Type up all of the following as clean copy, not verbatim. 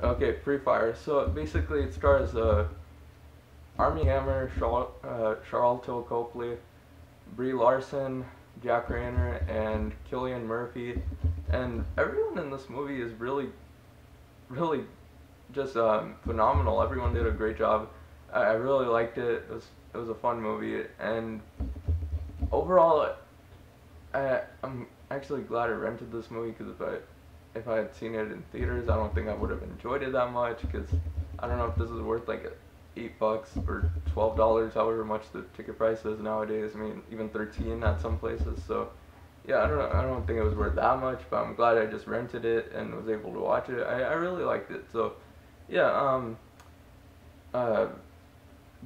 Okay, Free Fire. So basically, it stars Army Hammer, Charlton Copley, Brie Larson, Jack Rayner, and Killian Murphy, and everyone in this movie is really just phenomenal. Everyone did a great job. I really liked it. It was a fun movie, and overall, I'm actually glad I rented this movie because if I had seen it in theaters, I don't think I would have enjoyed it that much. Because I don't know if this is worth like $8 or $12, however much the ticket price is nowadays. I mean, even 13 at some places. So yeah, I don't think it was worth that much. But I'm glad I just rented it and was able to watch it. I really liked it. So yeah, uh,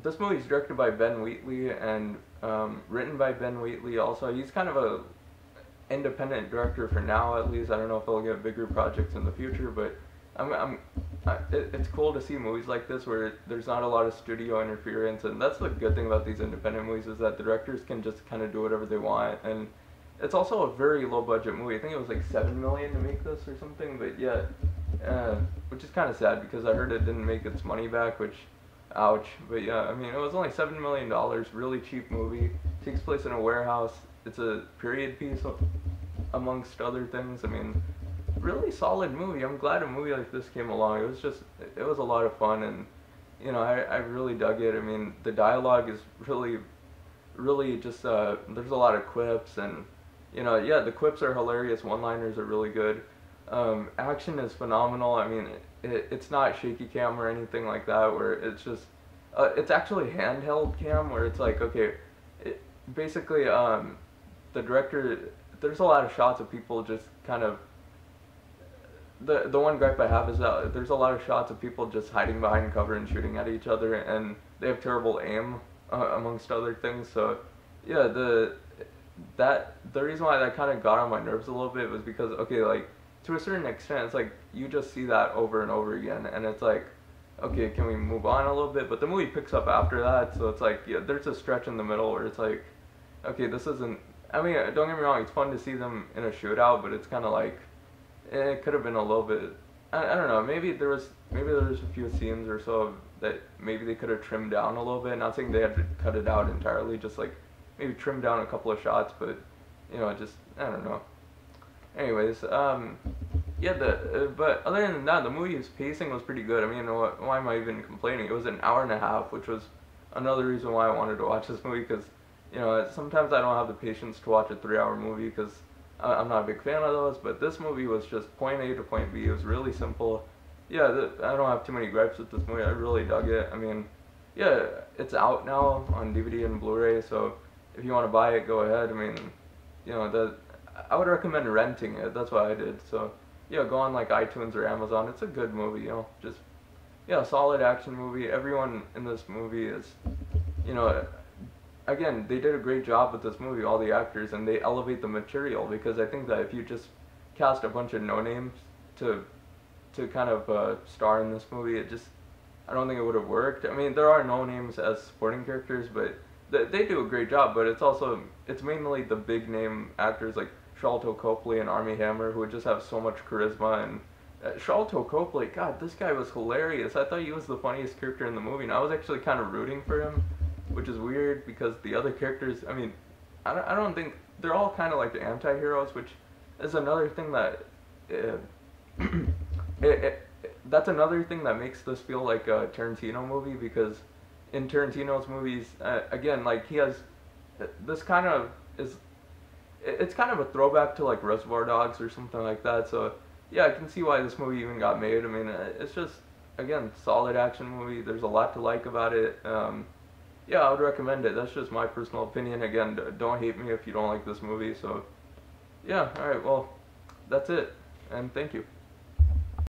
this movie is directed by Ben Wheatley and written by Ben Wheatley. Also, he's kind of a independent director for now, at least. I don't know if he'll get bigger projects in the future, but it's cool to see movies like this where there's not a lot of studio interference, and that's the good thing about these independent movies is that the directors can just kind of do whatever they want, and it's also a very low budget movie. I think it was like 7 million to make this or something, but yeah, which is kind of sad because I heard it didn't make its money back, which ouch. But yeah, I mean, it was only $7 million, really cheap movie. Takes place in a warehouse. It's a period piece amongst other things. I mean, really solid movie. I'm glad a movie like this came along. It was a lot of fun, and I really dug it. I mean, the dialogue is really just there's a lot of quips, and yeah, the quips are hilarious. One-liners are really good. Action is phenomenal. I mean, it's not shaky cam or anything like that, where it's just it's actually handheld cam, where it's like, okay, basically the director, there's a lot of shots of people just kind of, the one gripe I have is that there's a lot of shots of people just hiding behind cover and shooting at each other, and they have terrible aim, amongst other things. So yeah, the reason why that kind of got on my nerves a little bit was because, okay, like, to a certain extent, it's like you just see that over and over again, and it's like, okay, can we move on a little bit? But the movie picks up after that, so it's like, yeah, there's a stretch in the middle where it's like, okay, this isn't. I mean, don't get me wrong, it's fun to see them in a shootout, but it's kind of like, it could have been a little bit. I don't know. Maybe there was a few scenes or so that maybe they could have trimmed down a little bit. Not saying they had to cut it out entirely, just like maybe trim down a couple of shots, but just, I don't know. Anyways, yeah, but other than that, the movie's pacing was pretty good. I mean, why am I even complaining? It was an hour and a half, which was another reason why I wanted to watch this movie, because, sometimes I don't have the patience to watch a 3-hour movie, because I'm not a big fan of those, but this movie was just point A to point B. It was really simple. Yeah, I don't have too many gripes with this movie. I really dug it. I mean, yeah, it's out now on DVD and Blu-ray, so if you want to buy it, go ahead. I mean, I would recommend renting it. That's what I did. So yeah, go on like iTunes or Amazon. It's a good movie. Just, yeah, solid action movie. Everyone in this movie is, again, they did a great job with this movie, all the actors, and they elevate the material, because I think that if you just cast a bunch of no names to kind of star in this movie, I don't think it would have worked. I mean, there are no names as supporting characters, but they do a great job. But it's mainly the big name actors like Sharlto Copley and Armie Hammer, who would just have so much charisma. And Sharlto Copley, God, this guy was hilarious. I thought he was the funniest character in the movie, and I was actually kind of rooting for him, which is weird because the other characters, I mean, I don't think, they're all kind of like the anti-heroes, which is another thing that, that's another thing that makes this feel like a Tarantino movie, because in Tarantino's movies, again, like, he has, this kind of is, it's kind of a throwback to like Reservoir Dogs or something like that, so yeah, I can see why this movie even got made. I mean, it's just, again, solid action movie. There's a lot to like about it. Yeah, I would recommend it. That's just my personal opinion. Again, don't hate me if you don't like this movie. So, yeah, alright, well, that's it. And thank you.